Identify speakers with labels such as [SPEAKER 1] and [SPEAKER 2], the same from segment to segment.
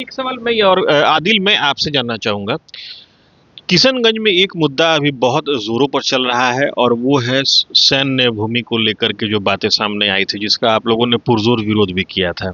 [SPEAKER 1] एक सवाल मैं ये और आदिल, मैं आपसे जानना चाहूंगा। किशनगंज में एक मुद्दा अभी बहुत जोरों पर चल रहा है और वो है सैन्य भूमि को लेकर के जो बातें सामने आई थी, जिसका आप लोगों ने पुरजोर विरोध भी किया था।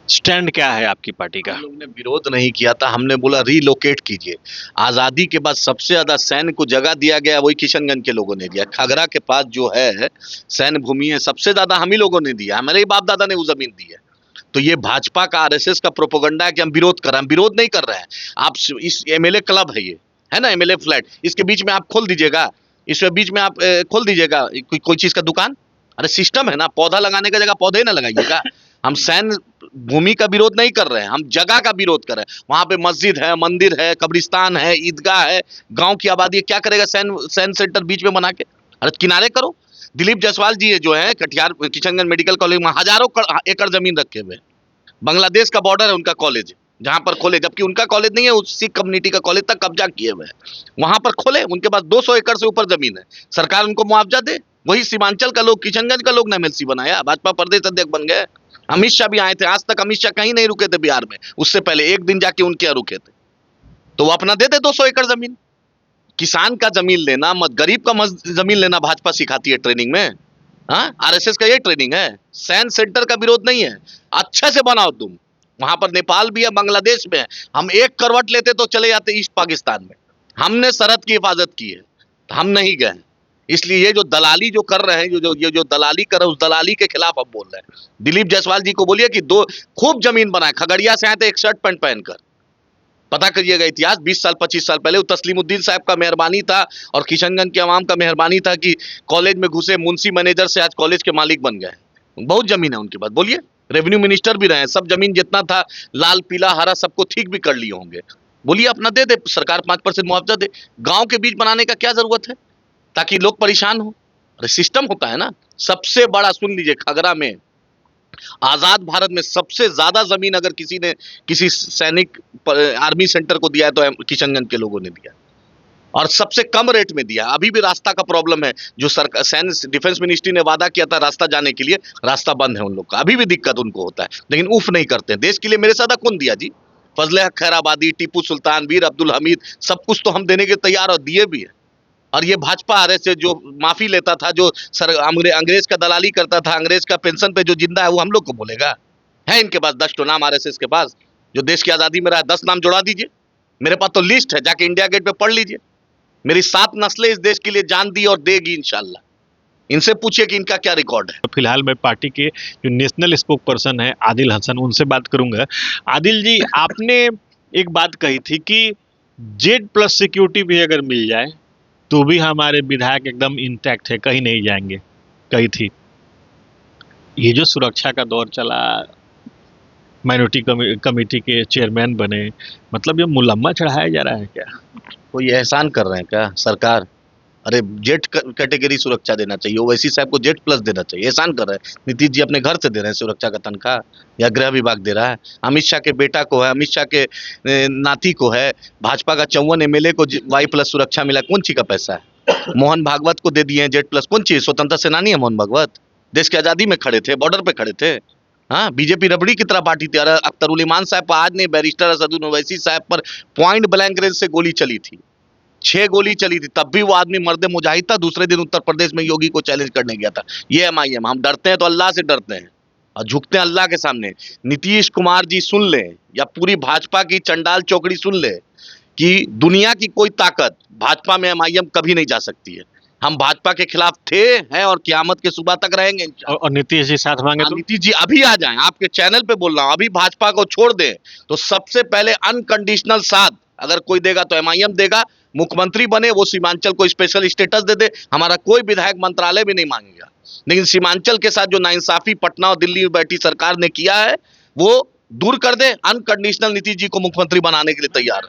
[SPEAKER 1] स्टैंड क्या है आपकी पार्टी का?
[SPEAKER 2] हम लोग ने विरोध नहीं किया था, हमने बोला रीलोकेट कीजिए। आजादी के बाद सबसे ज्यादा सैन्य को जगह दिया गया वही किशनगंज के लोगों ने दिया। खगरा के पास जो है सैन्य भूमि है, सबसे ज्यादा हम ही लोगों ने दिया, हमारे ही बाप दादा ने वो जमीन दी है। तो ये भाजपा का आरएसएस का प्रोपोगंडा है कि हम विरोध कर रहे हैं। हम विरोध नहीं कर रहे हैं। आप इस एमएलए क्लब है, ये है ना एमएलए फ्लैट, इसके बीच में आप खोल दीजिएगा, इसके बीच में आप खोल दीजिएगा कोई चीज का दुकान। अरे सिस्टम है ना, पौधा लगाने का जगह पौधे ना लगाइएगा। हम सैन्य भूमि का विरोध नहीं कर रहे हैं, हम जगह का विरोध कर रहे हैं। वहां पे मस्जिद है, मंदिर है, कब्रिस्तान है, ईदगाह है, गांव की आबादी है, क्या करेगा सैन्य सेंटर बीच में बना के? अरे किनारे करो। दिलीप जायसवाल जी जो है कटिहार किशनगंज मेडिकल कॉलेज में हजारों एकड़ जमीन रखे हुए। बांग्लादेश का बॉर्डर है उनका कॉलेज, जहां पर खोले, जबकि उनका कॉलेज नहीं है, उस सिख कम्युनिटी का कॉलेज तक कब्जा किए हुए हैं। वहां पर खोले, उनके पास 200 एकड़ से ऊपर जमीन है, सरकार उनको मुआवजा दे। वही सीमांचल का लोग, किशनगंज का लोग ने एमएलसी बनाया, भाजपा प्रदेश अध्यक्ष बन गए। अमित शाह भी आए थे, आज तक अमित शाह कहीं नहीं रुके थे बिहार में, उससे पहले एक दिन जाके उनके यहाँ रुके थे। तो वो अपना दे दे 200 एकड़ जमीन। किसान का जमीन लेना मत, गरीब का जमीन लेना भाजपा सिखाती है ट्रेनिंग में। हाँ, आरएसएस का ये ट्रेनिंग है। सैन्य सेंटर का विरोध नहीं है, अच्छे से बनाओ तुम। वहां पर नेपाल भी है, बांग्लादेश में है। हम एक करवट लेते तो चले जाते ईस्ट पाकिस्तान में। हमने सरहद की हिफाजत की है, हम नहीं गए। इसलिए ये जो दलाली जो कर रहे हैं, ये जो दलाली कर रहे हैं, उस दलाली के खिलाफ हम बोल रहे हैं। दिलीप जायसवाल जी को बोलिए कि दो खूब जमीन बनाए। खगड़िया से आए थे एक शर्ट पैंट पहनकर, पता करिएगा इतिहास। 20 साल 25 साल पहले वो तस्लीमुद्दीन साहब का मेहरबानी था और किशनगंज के आवाम का मेहरबानी था कि कॉलेज में घुसे, मुंशी मैनेजर से आज कॉलेज के मालिक बन गए। बहुत जमीन है उनके पास, बोलिए। रेवेन्यू मिनिस्टर भी रहे, सब जमीन जितना था लाल पीला हरा सबको ठीक भी कर लिए होंगे। बोलिए अपना दे दे सरकार, 5% मुआवजा दे। गांव के बीच बनाने का क्या जरूरत है ताकि लोग परेशान हो? अरे सिस्टम होता है ना। सबसे बड़ा सुन लीजिए, खगरा में आजाद भारत में सबसे ज्यादा जमीन अगर किसी ने किसी सैनिक आर्मी सेंटर को दिया है तो किशनगंज के लोगों ने दिया, और सबसे कम रेट में दिया। अभी भी रास्ता का प्रॉब्लम है, जो सरकार सैन्य डिफेंस मिनिस्ट्री ने वादा किया था रास्ता जाने के लिए, रास्ता बंद है उन लोग का। अभी भी दिक्कत उनको होता है, लेकिन उफ नहीं करते। देश के लिए मेरे साथ कौन दिया जी? फजले हक खैराबादी, टीपू सुल्तान, वीर अब्दुल हमीद, सब कुछ तो हम देने के तैयार और दिए भी है। और ये भाजपा आरएसएस जो माफी लेता था, जो अंग्रेज का दलाली करता था, अंग्रेज का पेंशन पे जो जिंदा है, वो हम लोग को बोलेगा? है इनके पास 10 नाम आरएसएस के पास, जो देश की आजादी में रहा। 10 नाम जोड़ा दीजिए, मेरे पास तो लिस्ट है, जाके इंडिया गेट पे पढ़ लीजिए। मेरी 7 नस्लें इस देश के लिए जान दी और देगी इंशाल्लाह। इनसे पूछिए कि इनका क्या रिकॉर्ड है।
[SPEAKER 1] फिलहाल मैं पार्टी के जो नेशनल स्पोक पर्सन है आदिल हसन, उनसे बात करूंगा। आदिल जी, आपने एक बात कही थी कि Z+ सिक्योरिटी भी अगर मिल जाए तो भी हमारे विधायक एकदम इंटैक्ट है, कहीं नहीं जाएंगे, कही थी। ये जो सुरक्षा का दौर चला, माइनॉरिटी कमेटी के चेयरमैन बने, मतलब ये मुलम्मा चढ़ाया जा रहा है क्या?
[SPEAKER 2] कोई एहसान कर रहे हैं क्या सरकार? अरे जेट कैटेगरी सुरक्षा देना चाहिए, ओवैसी साहब को Z+ देना चाहिए। एहसान कर रहे हैं। नीतीश जी अपने घर से दे रहे हैं सुरक्षा का तनख्वाह, या गृह विभाग दे रहा है? अमित शाह के बेटा को है, अमित शाह के नाती को है, भाजपा का 54 एमएलए को Y+ सुरक्षा मिला, कौन ची का पैसा है? मोहन भागवत को दे दिए हैं Z+, कौन ची? स्वतंत्रता सेनानी है मोहन भागवत, देश की आजादी में खड़े थे, बॉर्डर पे खड़े थे। हाँ, बीजेपी रबड़ी की तरह बांटी थी। अख्तरुल इमान साहब पर आज नहीं, बैरिस्टर असदुद्दीन ओवैसी साहब पर पॉइंट ब्लैंक रेंज से गोली चली थी, 6 गोली चली थी, तब भी वो आदमी मर्द मुजाहिद था। दूसरे दिन उत्तर प्रदेश में योगी को चैलेंज करने गया था। ये MIM, हम डरते हैं तो अल्लाह से डरते हैं और झुकते हैं अल्लाह के सामने। नीतीश कुमार जी सुन ले, या पूरी भाजपा की चंडाल चौकड़ी सुन ले कि दुनिया की कोई ताकत भाजपा में MIM कभी नहीं जा सकती है। हम भाजपा के खिलाफ थे, हैं और क़यामत के सुबह तक रहेंगे।
[SPEAKER 1] और नीतीश जी साथ मांगे तो?
[SPEAKER 2] नीतीश जी अभी आ जाएं, आपके चैनल पे बोल रहा हूं, अभी भाजपा को छोड़ दे तो सबसे पहले अनकंडीशनल साथ अगर कोई देगा तो MIM देगा। मुख्यमंत्री बने, वो सीमांचल को स्पेशल स्टेटस दे दे, हमारा कोई विधायक मंत्रालय भी नहीं मांगेगा। लेकिन सीमांचल के साथ जो नाइंसाफी पटना और दिल्ली में बैठी सरकार ने किया है, वो दूर कर दे। अनकंडीशनल नीतीश जी को मुख्यमंत्री बनाने के लिए तैयार है।